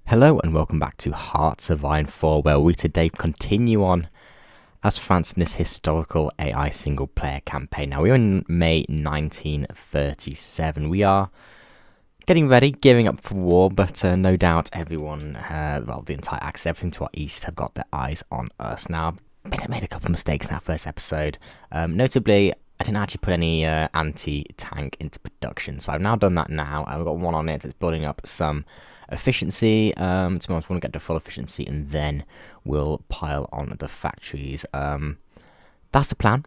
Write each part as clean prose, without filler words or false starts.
Hello and welcome back to Hearts of Iron 4, where we today continue on as France in this historical AI single player campaign. Now we're in May 1937. We are getting ready, gearing up for war, but no doubt everyone, the entire axis, everything to our east have got their eyes on us. Now, I made a couple of mistakes in that first episode. Notably, I didn't actually put any anti-tank into production, so I've now done that now. I've got one on it. It's building up some efficiency. To be honest, we want to get to full efficiency, and then we'll pile on the factories. That's the plan.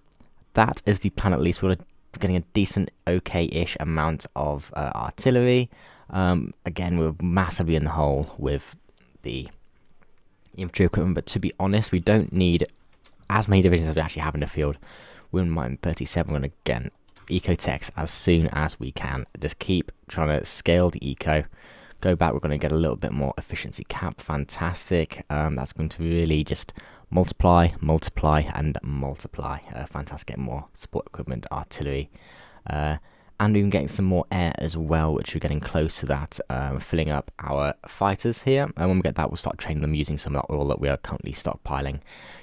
That is the plan, at least. We're getting a decent, okay-ish amount of artillery. Again, we're massively in the hole with the infantry equipment, but to be honest, we don't need as many divisions as we actually have in the field. We're in 37. We're going to, again, eco-techs as soon as we can. Just keep trying to scale the eco. Go back, we're going to get a little bit more efficiency cap. Fantastic. That's going to really just multiply, and multiply. Fantastic. Get more support equipment, artillery. And we've been getting some more air as well, which we're getting close to that. Filling up our fighters here. And when we get that, we'll start training them using some of that oil that we are currently stockpiling.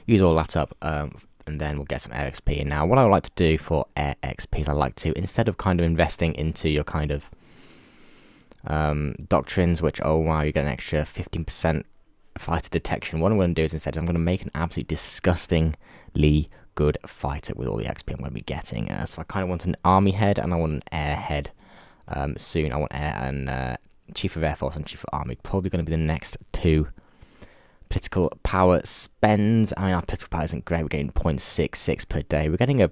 Use all that up. And then we'll get some air XP. And now, what I would like to do for air XP is I like to, instead of kind of investing into your kind of doctrines, which, oh wow, you get an extra 15% fighter detection. What I'm going to do is instead, I'm going to make an absolutely disgustingly good fighter with all the XP I'm going to be getting. So I kind of want an army head and I want an air head soon. I want air and chief of air force and chief of army. Probably going to be the next two political power spends. I mean, our political power isn't great. We're getting 0.66 per day. We're getting a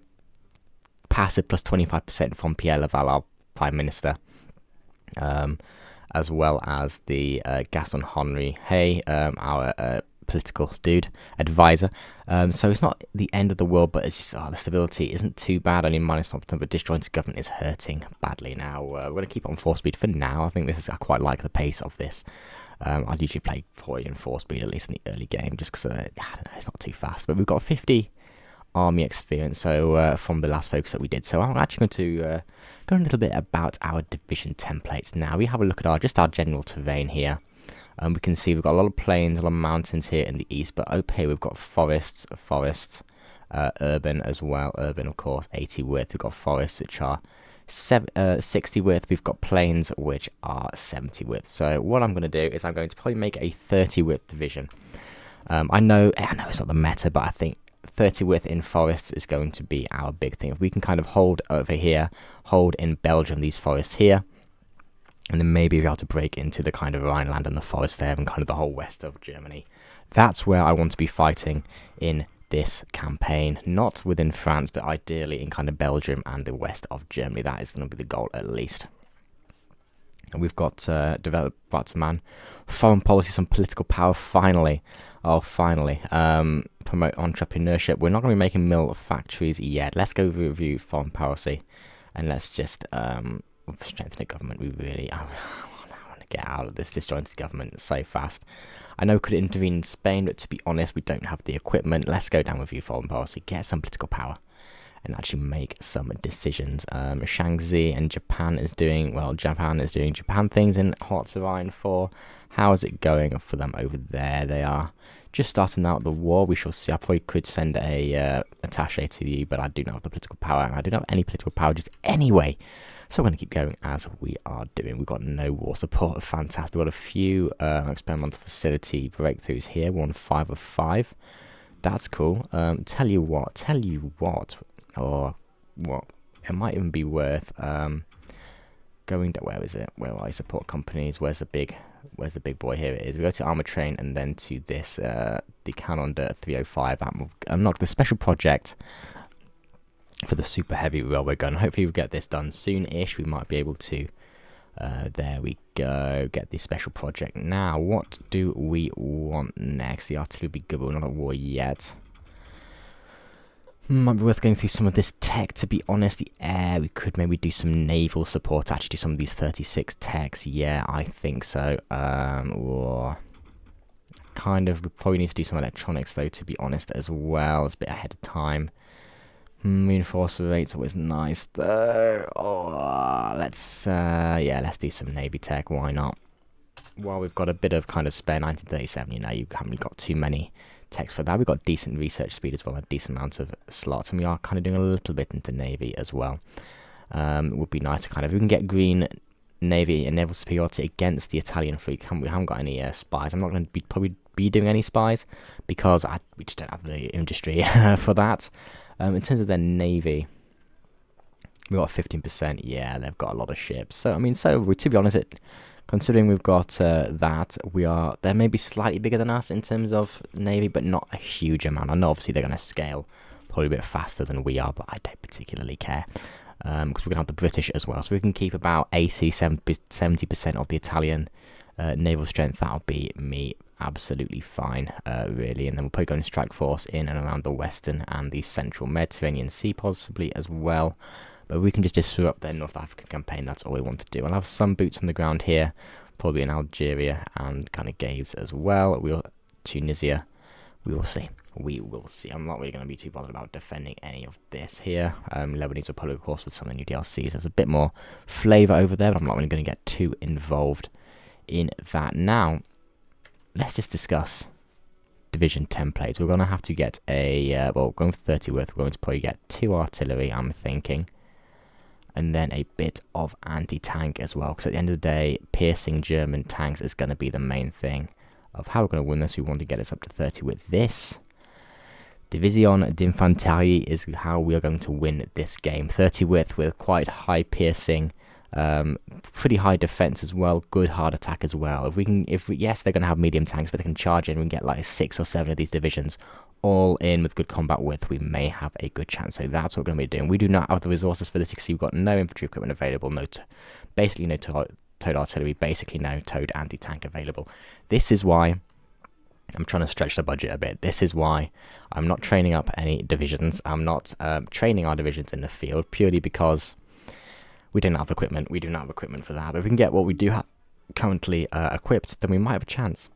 passive plus 25% from Pierre Laval, our prime minister. As well as the Gaston Henri Hay, our political dude, advisor. So it's not the end of the world, but it's just the stability isn't too bad. Only minus something, but disjointed government is hurting badly now. We're going to keep on 4-speed for now. I think I quite like the pace of this. I'd usually play 40 and 4-speed, at least in the early game, just because, I don't know, it's not too fast. But we've got 50 army experience, so from the last focus that we did. So I'm actually going to go a little bit about our division templates now. We have a look at our general terrain here. We can see we've got a lot of plains, a lot of mountains here in the east, but up here we've got forests, urban as well. Urban, of course, 80 width. We've got forests, which are 60 width. We've got plains, which are 70 width. So what I'm going to do is I'm going to probably make a 30 width division. I know it's not the meta, but I think 30 width in forests is going to be our big thing. If we can kind of hold over here, hold in Belgium these forests here, and then maybe be able to break into the kind of Rhineland and the forest there and kind of the whole west of Germany. That's where I want to be fighting in this campaign. Not within France, but ideally in kind of Belgium and the west of Germany. That is going to be the goal at least. And we've got developed man, foreign policy, some political power finally. Oh, finally. Promote entrepreneurship. We're not going to be making mill factories yet. Let's go review foreign policy. And let's just strengthen the government. I want to get out of this disjointed government so fast. I know we could intervene in Spain, but to be honest, we don't have the equipment. Let's go down review foreign policy, get some political power, and actually make some decisions. Shaanxi and Japan is doing Japan things in Hearts of Iron 4. How is it going for them over there? They are just starting out the war. We shall see. I probably could send a attaché to you, but I do not have the political power, and I don't have any political power just anyway. So we're going to keep going as we are doing. We've got no war support. Fantastic. We've got a few experimental facility breakthroughs here. We're on 5 of 5. That's cool. Tell you what, or what? It might even be worth going to, where is it? Where will I support companies? Where's the big boy? Here it is. We go to Armour Train and then to this, the Canon de 305. Unlock the special project for the super heavy railway gun. Hopefully we'll get this done soon-ish. We might be able to, there we go, get the special project. Now, what do we want next? The artillery will be good, but we're not at war yet. Might be worth going through some of this tech, to be honest. The air, we could maybe do some naval support, actually do some of these 36 techs. Yeah, I think so. Or kind of, we probably need to do some electronics, though, to be honest, as well. It's a bit ahead of time. Reinforcer rates always nice, though. Oh, let's do some Navy tech, why not? while we've got a bit of kind of spare 1937, you know, you haven't got too many techs for that. We've got decent research speed as well, a decent amount of slots, and we are kind of doing a little bit into Navy as well. It would be nice to kind of, if we can get green Navy and naval superiority against the Italian fleet. We haven't got any spies. I'm not going to probably be doing any spies because we just don't have the industry for that. In terms of their Navy, we've got 15%. Yeah, they've got a lot of ships. So, I mean, to be honest, considering we've got that, they're maybe slightly bigger than us in terms of Navy, but not a huge amount. I know obviously they're going to scale probably a bit faster than we are, but I don't particularly care. Because we're going to have the British as well, so we can keep about 70% of the Italian naval strength. That'll be me absolutely fine, really. And then we'll probably go and strike force in and around the Western and the Central Mediterranean Sea possibly as well. But we can just disrupt their North African campaign. That's all we want to do. I'll have some boots on the ground here, probably in Algeria and kind of Gaves as well. Tunisia. We will see. We will see. I'm not really going to be too bothered about defending any of this here. Lebanese Republic, of course, with some of the new DLCs. There's a bit more flavour over there, but I'm not really going to get too involved in that. Now, let's just discuss division templates. We're going to have to get going for 30 worth. We're going to probably get 2 artillery, I'm thinking. And then a bit of anti-tank as well. Because at the end of the day, piercing German tanks is going to be the main thing of how we're going to win this. We want to get us up to 30 with this. Division d'Infanterie is how we are going to win this game. 30 width with quite high piercing, pretty high defense as well, good hard attack as well. Yes, they're going to have medium tanks, but they can charge in and get like 6 or 7 of these divisions all in with good combat width. We may have a good chance. So that's what we're going to be doing. We do not have the resources for this. You can see we've got no infantry equipment available, basically no towed artillery, basically no towed anti-tank available. This is why I'm trying to stretch the budget a bit. This is why I'm not training up any divisions. I'm not training our divisions in the field purely because we don't have equipment. We do not have equipment for that. But if we can get what we do have currently equipped, then we might have a chance.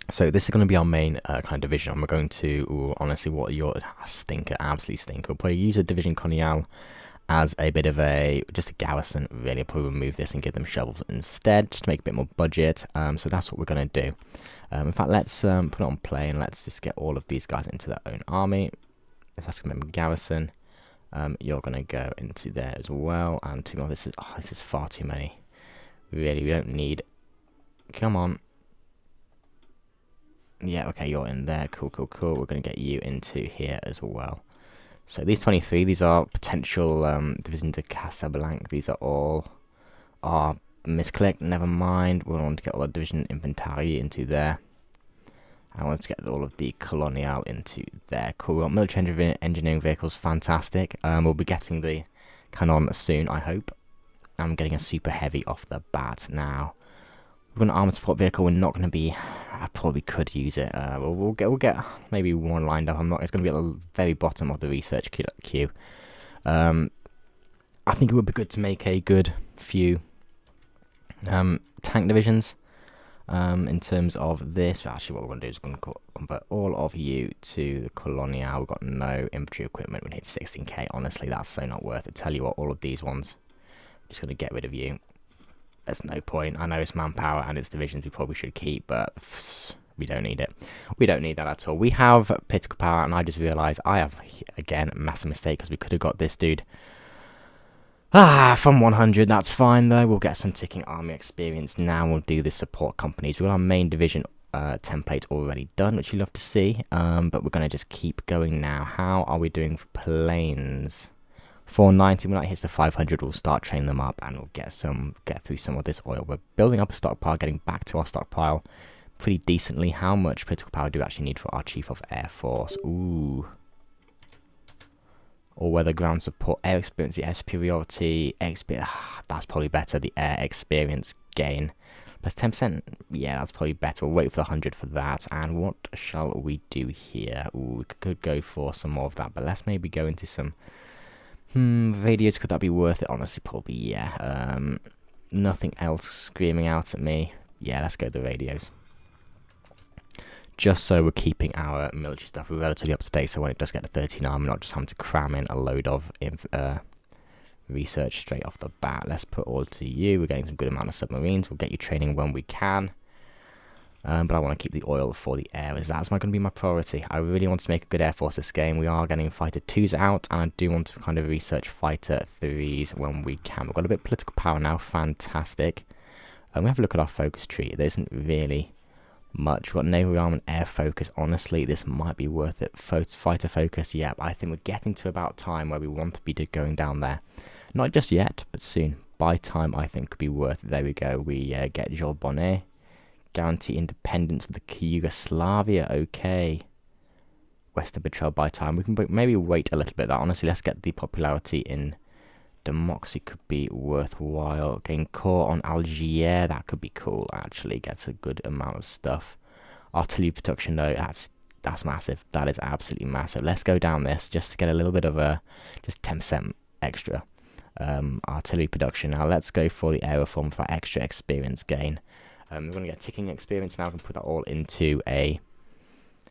So this is going to be our main kind of division. And we're going to, honestly, stinker, absolutely stinker. We'll probably use a division colonial as a bit of just a garrison, really. I'll probably remove this and give them shovels instead, just to make a bit more budget. So that's what we're going to do. In fact, let's put it on play and let's just get all of these guys into their own army. Let's going to be garrison. You're going to go into there as well. And this is far too many. Really, we don't need. Come on. Yeah, okay, you're in there. Cool. We're going to get you into here as well. So these 23, these are potential division de Casablanca. These are all misclicked. Never mind. We want to get all the division infantry into there. I want to get all of the colonial into there. Cool. We've got military engineering vehicles. Fantastic. We'll be getting the cannon soon, I hope. I'm getting a super heavy off the bat now. We've got an armored support vehicle. We're not going to be. I probably could use it. We'll get maybe one lined up. It's going to be at the very bottom of the research queue. I think it would be good to make a good few tank divisions. In terms of this, actually, what we're going to do is we're going to convert all of you to the colonial. We've got no infantry equipment. We need 16k. Honestly, that's so not worth it. Tell you what, all of these ones, I'm just going to get rid of you. There's no point. I know it's manpower and it's divisions we probably should keep, but we don't need it. We don't need that at all. We have political power, and I just realised I have, again, a massive mistake because we could have got this dude from 100. That's fine, though. We'll get some ticking army experience now. We'll do the support companies. We've got our main division template already done, which you love to see, but we're going to just keep going now. How are we doing for planes? 490, when that hits the 500, we'll start training them up and we'll get through some of this oil. We're building up a stockpile, getting back to our stockpile pretty decently. How much political power do we actually need for our Chief of Air Force? Ooh. Or weather ground support, air experience, the air superiority, that's probably better, the air experience gain. Plus 10%, yeah, that's probably better. We'll wait for the 100 for that. And what shall we do here? Ooh, we could go for some more of that, but let's maybe go into some radios. Could that be worth it? Honestly, probably, yeah. Nothing else screaming out at me. Yeah, let's go to the radios. Just so we're keeping our military stuff relatively up to date, so when it does get to 13 arm, we're not just having to cram in a load of research straight off the bat. Let's put all to you. We're getting some good amount of submarines. We'll get you training when we can. But I want to keep the oil for the air, as that's going to be my priority. I really want to make a good air force this game. We are getting fighter 2s out, and I do want to kind of research fighter 3s when we can. We've got a bit of political power now, fantastic. We have a look at our focus tree. There isn't really much. We've got naval arm and air focus. Honestly, this might be worth it. Fighter focus, yeah, I think we're getting to about time where we want to be going down there. Not just yet, but soon. By time, I think could be worth it. There we go. We get Jules Bonnet. Guarantee independence with the Yugoslavia. Okay. Western Betrayal by time. We can maybe wait a little bit. That honestly, let's get the popularity in democracy. Could be worthwhile. Getting core on Algiers. That could be cool. Actually, gets a good amount of stuff. Artillery production though. That's massive. That is absolutely massive. Let's go down this just to get a little bit of a just 10% extra artillery production. Now let's go for the air reform for that extra experience gain. We're going to get ticking experience now. We can put that all into a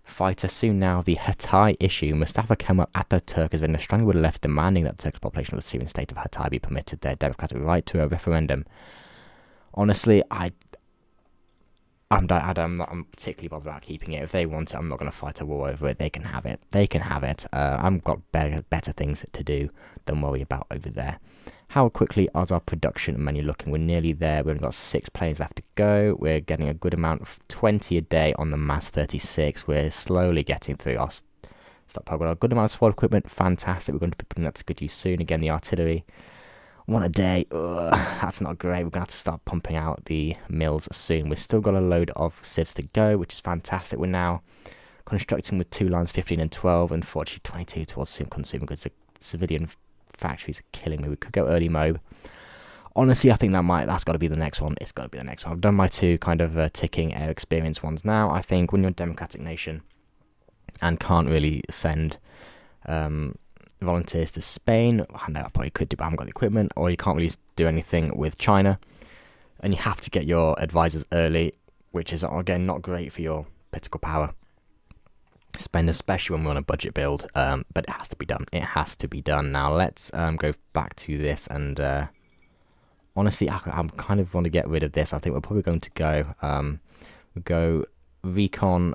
fighter soon now. The Hatay issue. Mustafa Kemal Ataturk has been a strong will left demanding that the Turkish population of the Syrian state of Hatay be permitted their democratic right to a referendum. Honestly, I'm not particularly bothered about keeping it. If they want it, I'm not going to fight a war over it. They can have it. They can have it. I've got better things to do than worry about over there. How quickly is our production menu looking? We're nearly there. We've only got 6 planes left to go. We're getting a good amount of 20 a day on the MAS 36. We're slowly getting through our stockpile. We've got a good amount of support equipment. Fantastic. We're going to be putting that to good use soon. Again, the artillery. 1 a day. Ugh, that's not great. We're going to have to start pumping out the mills soon. We've still got a load of civs to go, which is fantastic. We're now constructing with 2 lines, 15 and 12, and fortunately 22 towards consumer goods. The civilian factories are killing me. We could go early mob. Honestly, I think that's got to be the next one. It's got to be the next one. I've done my 2 kind of ticking air experience ones now. I think when you're a democratic nation and can't really send volunteers to Spain, I know I probably could do, but I haven't got the equipment, or you can't really do anything with China, and you have to get your advisors early, which is again not great for your political power. Spend, especially when we're on a budget build, but it has to be done. It has to be done. Now let's go back to this, and honestly, I kind of want to get rid of this. I think we're probably going to go recon.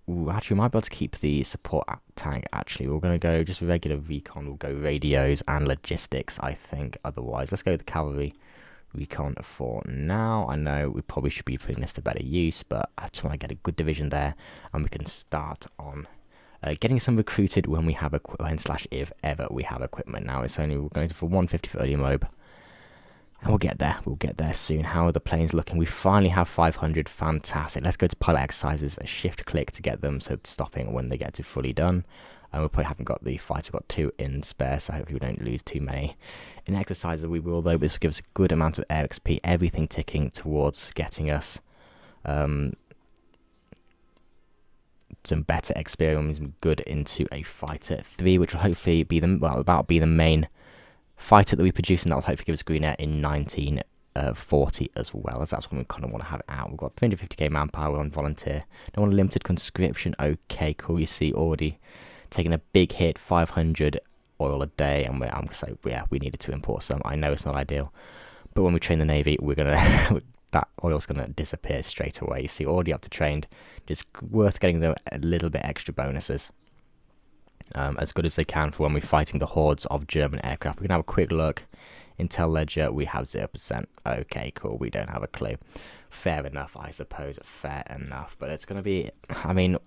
Ooh, actually, we might be able to keep the support tank. Actually, we're going to go just regular recon. We'll go radios and logistics, I think. Otherwise, let's go with the cavalry recon for now. I know we probably should be putting this to better use, but I just want to get a good division there, and we can start on getting some recruited when we have if ever we have equipment. Now we're going for 150 for early mob, and we'll get there soon. How are the planes looking? We finally have 500. Fantastic. Let's go to pilot exercises, a shift click to get them, so stopping when they get to fully done. And we probably haven't got the fighter. We've got 2 in spare, so hopefully we don't lose too many. In exercises we will, though. This will give us a good amount of air XP, everything ticking towards getting us some better experience, good into a fighter 3, which will hopefully be the main fighter that we produce, and that will hopefully give us green air in 1940 as well, as that's when we kind of want to have it out. We've got 350k manpower on volunteer. Don't want limited conscription. Okay, cool. You see, already taking a big hit, 500 oil a day, and we needed to import some. I know it's not ideal, but when we train the navy, we're gonna that oil's gonna disappear straight away. You see, already up to trained, just worth getting them a little bit extra bonuses, as good as they can for when we're fighting the hordes of German aircraft. We can have a quick look. Intel ledger, we have 0%. Okay, cool. We don't have a clue. Fair enough, I suppose. Fair enough, but it's gonna be. I mean,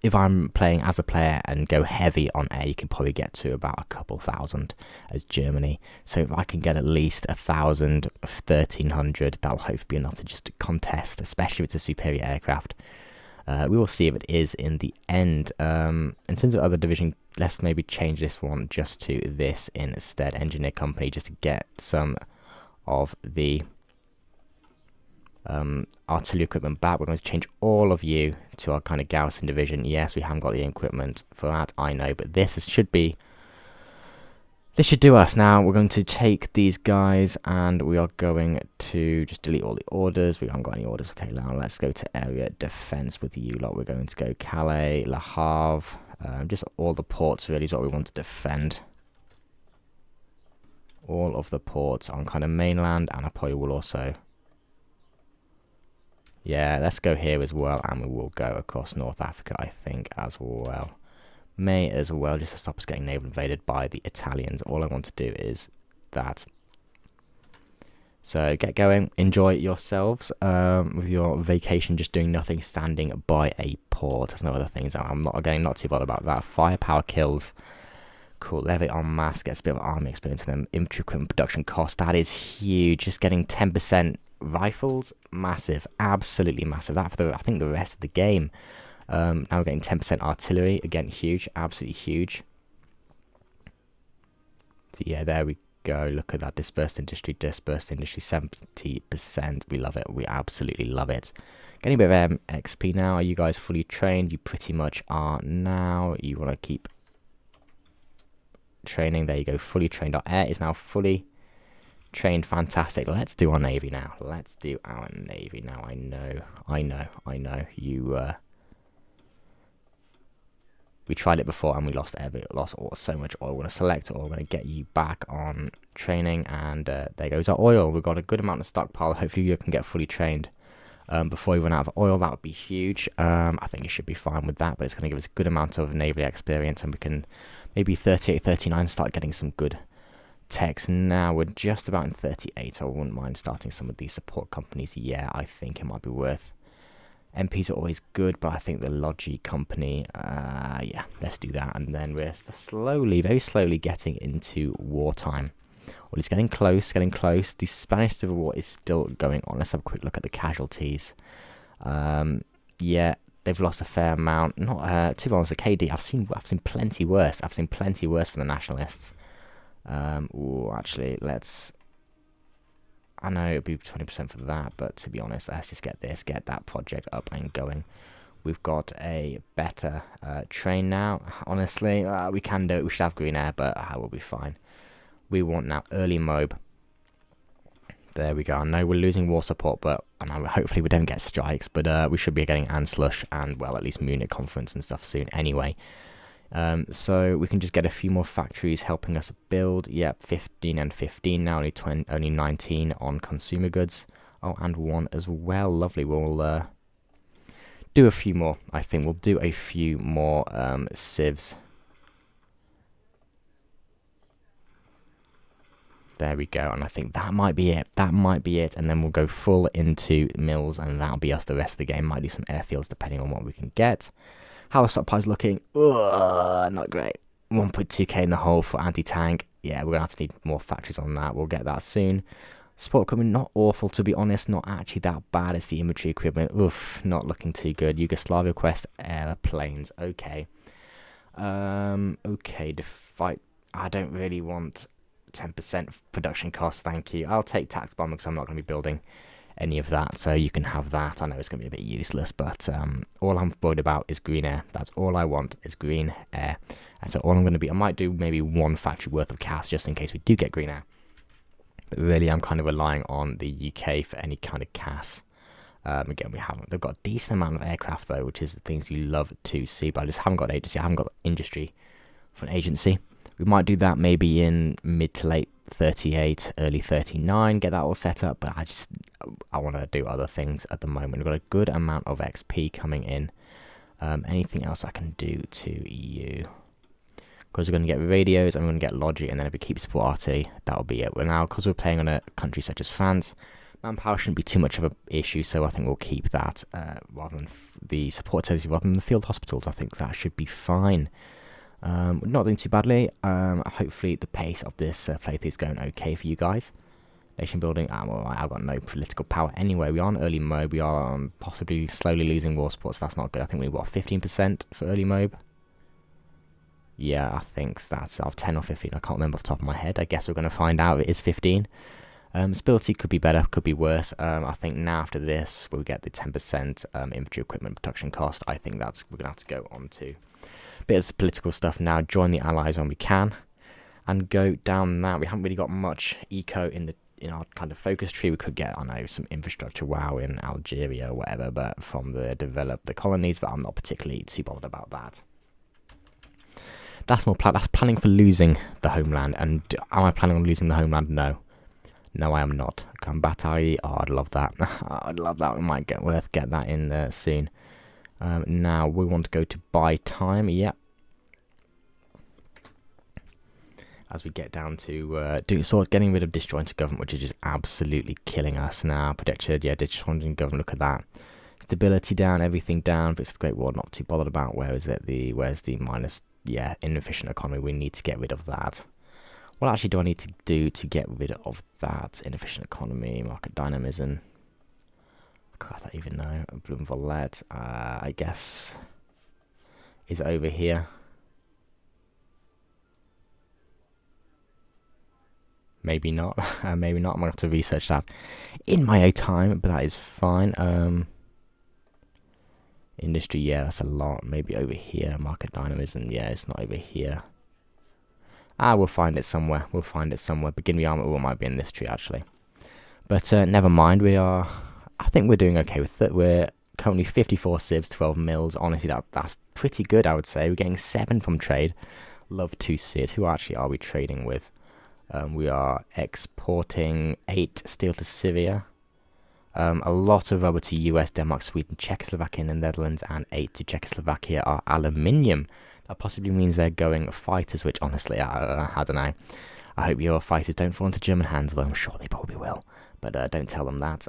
if I'm playing as a player and go heavy on air, you can probably get to about a couple thousand as Germany. So if I can get at least 1,000, 1,300, that'll hopefully be enough to just contest, especially if it's a superior aircraft. We will see if it is in the end. In terms of other division, let's maybe change this one just to this instead. Engineer company, just to get some of the artillery equipment back. We're going to change all of you to our kind of garrison division. Yes, we haven't got the equipment for that, I know, but this should do us. Now we're going to take these guys, and we are going to just delete all the orders. We haven't got any orders. Okay, now let's go to area defense with you lot. We're going to go Calais, Le Havre, just all the ports really is what we want to defend. all of the ports on kind of mainland, and I probably will also, yeah, let's go here as well, and we will go across North Africa, I think, as well. May as well, just to stop us getting naval invaded by the Italians. All I want to do is that. So get going, enjoy yourselves with your vacation, just doing nothing, standing by a port. There's no other things. I'm not too bothered about that. Firepower kills. Cool. Levy en masse gets a bit of army experience, and then infantry equipment production cost. That is huge. Just getting 10% rifles, massive, absolutely massive. That for the, I think, the rest of the game. Now we're getting 10% artillery, again huge, absolutely huge. So yeah, there we go. Look at that, dispersed industry, 70%. We love it. We absolutely love it. Getting a bit of XP now. Are you guys fully trained? You pretty much are now. You want to keep training. There you go, fully trained. Our air is now fully trained. Fantastic. Let's do our navy now. Let's do our navy now. I know. You we tried it before and we lost so much oil. We're going to select oil. We're going to get you back on training, and there goes our oil. We've got a good amount of stockpile. Hopefully you can get fully trained before we run out of oil. That would be huge. I think it should be fine with that, but it's going to give us a good amount of naval experience, and we can maybe 38, 39 start getting some good techs. Now we're just about in 38. I wouldn't mind starting some of these support companies. Yeah, I think it might be worth. MPs are always good, but I think the Logi company, yeah, let's do that. And then we're slowly, very slowly getting into wartime. Well, it's getting close. The Spanish Civil War is still going on. Let's have a quick look at the casualties. Yeah, they've lost a fair amount. Not to be honest, the KD, I've seen plenty worse. I've seen plenty worse from the nationalists. Actually, let's. I know it'd be 20% for that, but to be honest, let's just get that project up and going. We've got a better train now. Honestly, we can do it. We should have green air, but I will be fine. We want now early mob. There we go. I know we're losing war support, but hopefully we don't get strikes. But we should be getting Anslush and, well, at least Munich conference and stuff soon anyway. So we can just get a few more factories helping us build. Yep, 15 and 15 now, only 19 on consumer goods. Oh, and one as well. Lovely. We'll do a few more. I think we'll do a few more civs. There we go, and I think that might be it. And then we'll go full into mills, and that'll be us the rest of the game. Might do some airfields depending on what we can get. How are stockpiles looking? Not great. 1.2k in the hole for anti-tank. Yeah, we're going to have to need more factories on that. We'll get that soon. Support equipment, not awful, to be honest. Not actually that bad. It's the infantry equipment. Oof, not looking too good. Yugoslavia quest airplanes. Okay. Okay, to fight. I don't really want 10% production costs, thank you. I'll take tax bomber because I'm not going to be building any of that, so you can have that. I know it's going to be a bit useless, but all I'm worried about is green air. That's all I want is green air. And so all I'm going to be, I might do maybe one factory worth of CAS just in case we do get green air. But really, I'm kind of relying on the UK for any kind of CAS. Again, we haven't. They've got a decent amount of aircraft though, which is the things you love to see. But I just haven't got agency. I haven't got industry for an agency. We might do that maybe in mid to late 38, early 39, get that all set up, but I want to do other things at the moment. We've got a good amount of XP coming in. Anything else I can do to you? Because we're going to get radios, and we're going to get logic, and then if we keep support RT, that'll be it. Well, now, because we're playing on a country such as France, manpower shouldn't be too much of an issue, so I think we'll keep that rather than the support services, rather than the field hospitals. I think that should be fine. We're not doing too badly. Hopefully the pace of this playthrough is going okay for you guys. Nation building, well, I've got no political power anyway. We are on early mode. We are possibly slowly losing war support, so that's not good. I think we got 15% for early mode. Yeah, I think that's 10 or 15. I can't remember off the top of my head. I guess we're going to find out. It is 15. Stability could be better, could be worse. I think now after this, we'll get the 10% infantry equipment production cost. I think we're going to have to go on to bit of political stuff now. Join the allies when we can, and go down that. We haven't really got much eco in our kind of focus tree. We could get, I know, some infrastructure wow in Algeria or whatever, but from the colonies. But I'm not particularly too bothered about that. That's that's planning for losing the homeland. And am I planning on losing the homeland? No. No, I am not. Combatari. Oh, I'd love that. I'd love that. We might get that in soon. Now, we want to go to buy time. Yep. As we get down to getting rid of disjointed government, which is just absolutely killing us now. Predicted, yeah, disjointed government. Look at that. Stability down, everything down. But it's the Great War, not too bothered about. Where's the minus? Yeah, inefficient economy. We need to get rid of that. What actually do I need to do to get rid of that inefficient economy, market dynamism? I don't even know. Bloom Volette, I guess, is it over here? Maybe not. Maybe not. I'm going to have to research that in my own time, but that is fine. Industry, yeah, that's a lot. Maybe over here. Market dynamism, yeah, it's not over here. We'll find it somewhere. We'll find it somewhere. Begin the armor might be in this tree, actually. But never mind. I think we're doing okay with it. We're currently 54 civs, 12 mils. Honestly, that's pretty good, I would say. We're getting 7 from trade. Love to see it. Who actually are we trading with? We are exporting 8 steel to Syria. A lot of rubber to US, Denmark, Sweden, Czechoslovakia, and the Netherlands, and 8 to Czechoslovakia are aluminium. That possibly means they're going fighters, which honestly, I don't know. I hope your fighters don't fall into German hands, although I'm sure they probably will. But don't tell them that.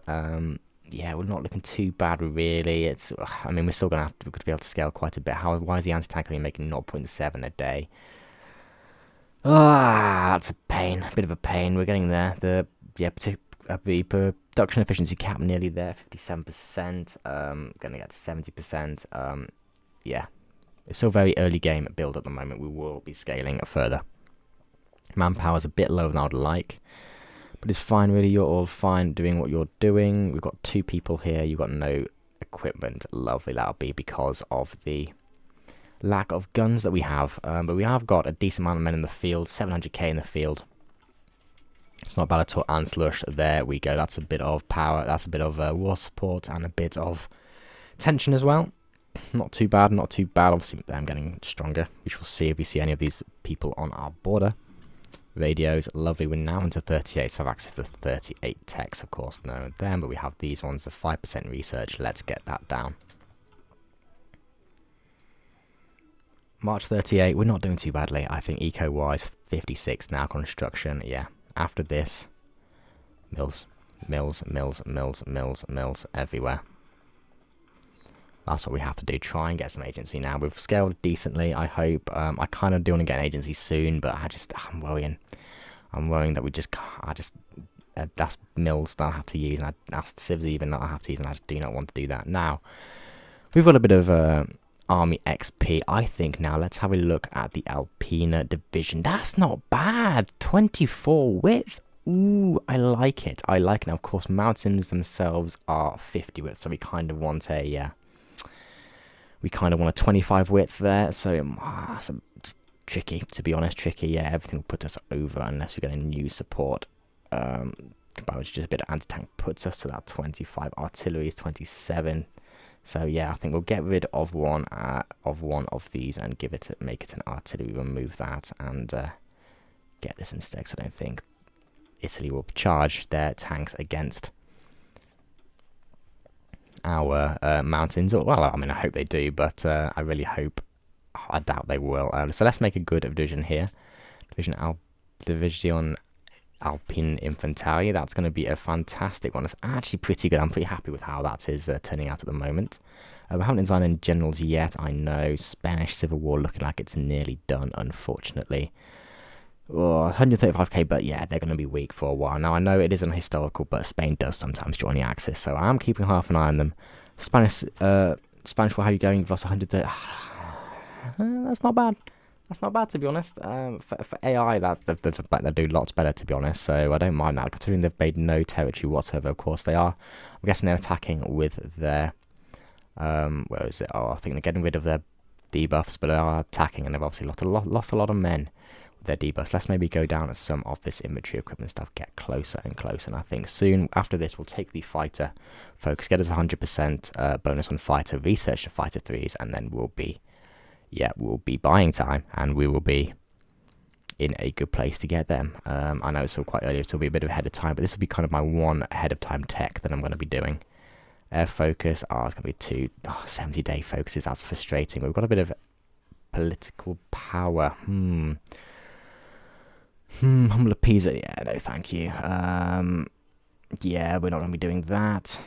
Yeah, we're not looking too bad, really. I mean, we're still going to be able to scale quite a bit. Why is the anti-tank only making 0.7 a day? That's a pain. A bit of a pain. We're getting there. The production efficiency cap nearly there, 57%. Going to get to 70%. Yeah. It's still very early game build at the moment. We will be scaling further. Manpower's a bit lower than I would like. But it's fine, really. You're all fine doing what you're doing. We've got 2 people here. You've got no equipment. Lovely. That'll be because of the lack of guns that we have. But we have got a decent amount of men in the field. 700k in the field. It's not bad at all. And slush. There we go. That's a bit of power. That's a bit of war support and a bit of tension as well. Not too bad, not too bad. Obviously, I'm getting stronger. We shall see if we see any of these people on our border. Radios, lovely. We're now into 38, so I have access to 38 techs, of course. No, them, but we have these ones of 5% research. Let's get that down. March 38, we're not doing too badly. I think eco-wise, 56 now. Construction, yeah. After this, mills everywhere. That's what we have to do. Try and get some agency now. We've scaled decently, I hope. I kind of do want to get an agency soon, but I'm worrying. I'm worrying that that's mills that I have to use, and that's civs even that I have to use, and I just do not want to do that. Now, we've got a bit of army XP. I think now let's have a look at the Alpina division. That's not bad. 24 width. Ooh, I like it. I like it. Now, of course, mountains themselves are 50 width, so we kind of want a... We kind of want a 25 width there, so that's tricky, to be honest, tricky. Yeah, everything will put us over unless we get a new support. Which just a bit of anti-tank puts us to that 25. Artillery is 27. So yeah, I think we'll get rid of one of these and make it an artillery. Remove that and get this instead. Because I don't think Italy will charge their tanks against our mountains. Well, I mean, I hope they do, but I really hope. I doubt they will. So let's make a good division here. Division Alpine Infantry. That's going to be a fantastic one. It's actually pretty good. I'm pretty happy with how that is turning out at the moment. We haven't designed any generals yet. I know. Spanish Civil War looking like it's nearly done, unfortunately. 135k, but yeah, they're going to be weak for a while. Now, I know it isn't historical, but Spain does sometimes join the Axis, so I'm keeping half an eye on them. Spanish War, how are you going? You've lost 130. That's not bad. That's not bad, to be honest. For AI, they do lots better, to be honest, so I don't mind that, considering they've made no territory whatsoever. Of course, they are. I'm guessing they're attacking with their... where is it? Oh, I think they're getting rid of their debuffs, but they are attacking, and they've obviously lost a lot of men. Their debuffs. Let's maybe go down at some of this infantry equipment stuff, get closer and closer, and I think soon after this we'll take the fighter focus, get us 100% bonus on fighter, research the fighter 3s, and then we'll be yeah, we'll be buying time, and we will be in a good place to get them. I know it's still quite early, so it'll be a bit of ahead of time, but this will be kind of my one ahead of time tech that I'm going to be doing. Air focus, it's going to be 70-day focuses, that's frustrating. We've got a bit of political power. Humble Pisa, yeah, no thank you. Yeah, we're not going to be doing that.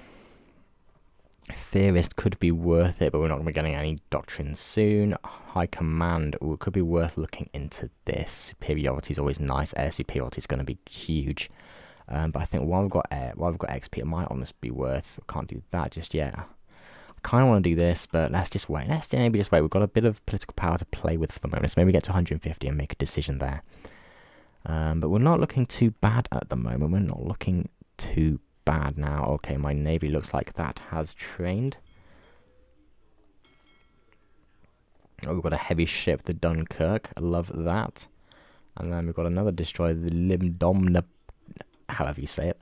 Theorist could be worth it, but we're not going to be getting any doctrine soon. High command, it could be worth looking into this. Superiority is always nice. Air superiority is going to be huge. But I think while we've got XP, it might almost be worth. Can't do that just yet. I kind of want to do this, but let's just wait. Let's maybe just wait. We've got a bit of political power to play with for the moment. So maybe get to 150 and make a decision there. But we're not looking too bad at the moment. We're not looking too bad now. Okay, my navy looks like that has trained. Oh, we've got a heavy ship, the Dunkirk. I love that. And then we've got another destroyer, the Limdomna, however you say it.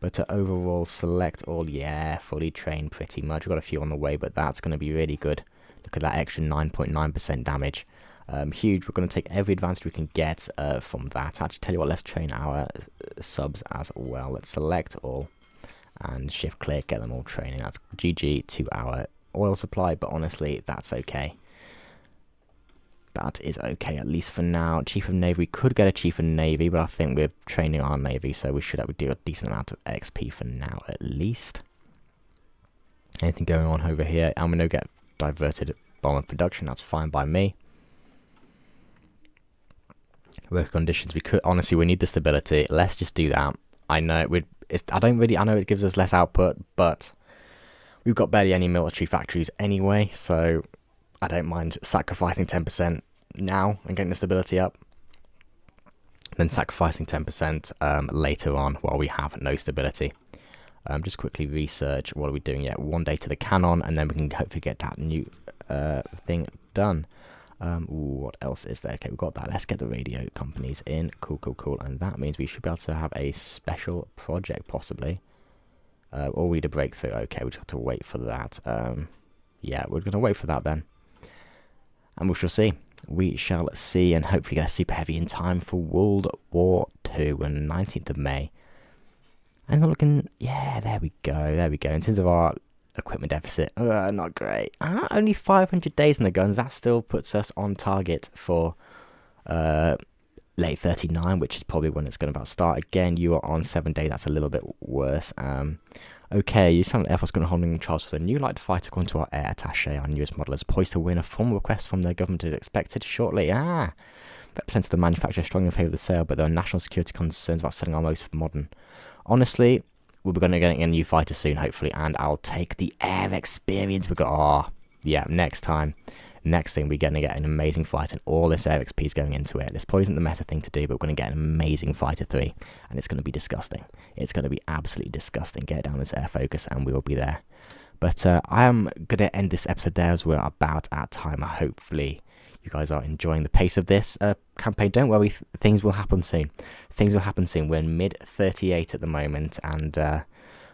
But to overall select all, yeah, fully trained pretty much. We've got a few on the way, but that's going to be really good. Look at that extra 9.9% damage. Huge. We're going to take every advantage we can get from that. Actually, tell you what, let's train our subs as well. Let's select all and shift click, get them all training. That's GG to our oil supply, but honestly, that's okay. That is okay, at least for now. Chief of Navy, we could get a Chief of Navy, but I think we're training our Navy, so we should have do a decent amount of XP for now, at least. Anything going on over here? I'm going to get diverted bomber production, that's fine by me. Work conditions, we could, honestly, we need the stability. Let's just do that. I know I know it gives us less output, but we've got barely any military factories anyway, so I don't mind sacrificing 10% now and getting the stability up, then sacrificing 10% later on while we have no stability. Just quickly research, what are we doing yet? 1 day to the cannon, and then we can hopefully get that new thing done. What else is there? Okay, we've got that. Let's get the radio companies in. Cool. And that means we should be able to have a special project, possibly. Or read a breakthrough. Okay, we just have to wait for that. Yeah, we're going to wait for that then. And we shall see. We shall see, and hopefully get a super heavy in time for World War II on 19th of May. And we're looking, yeah, there we go. In terms of our equipment deficit, not great. Only 500 days in the guns. That still puts us on target for late 39, which is probably when it's going to about start. Again, you are on 7 days. That's a little bit worse. Okay, you sound like Air Force going to holding Charles for the new light fighter according to our air attaché. Our newest model is poised to win. A formal request from their government is expected shortly. Represents the manufacturer strongly in favour of the sale, but there are national security concerns about selling our most modern. Honestly, we're going to get a new fighter soon, hopefully, and I'll take the air experience. We got, next thing we're going to get an amazing fighter, and all this air XP is going into it. This probably isn't the meta thing to do, but we're going to get an amazing fighter 3, and it's going to be disgusting. It's going to be absolutely disgusting. Get down this air focus, and we will be there. But I am going to end this episode there, as we're about at time. Hopefully you guys are enjoying the pace of this campaign. Don't worry, things will happen soon. We're in mid-38 at the moment, and,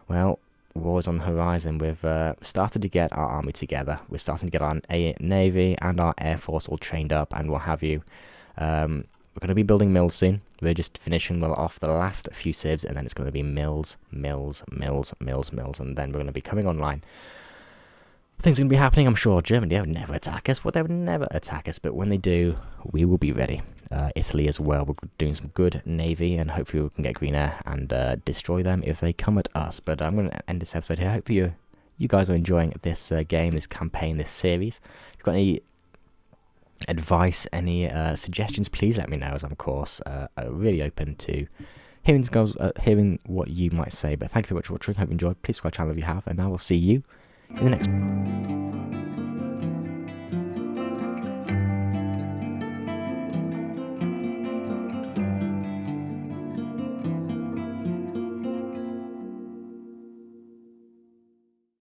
well, war's on the horizon. We've started to get our army together. We're starting to get our navy and our air force all trained up and what have you. We're going to be building mills soon. We're just finishing off the last few civs, and then it's going to be mills, and then we're going to be coming online. Things are going to be happening, I'm sure. Germany, they would never attack us. They would never attack us, but when they do, we will be ready. Italy as well, we're doing some good navy, and hopefully we can get green air and destroy them if they come at us. But I'm going to end this episode here. Hopefully you guys are enjoying this game, this campaign, this series. If you've got any advice, any suggestions, please let me know, as I'm, of course, really open to hearing what you might say. But thank you very much for watching. Hope you enjoyed. Please subscribe to the channel if you have, and I will see you in the next one.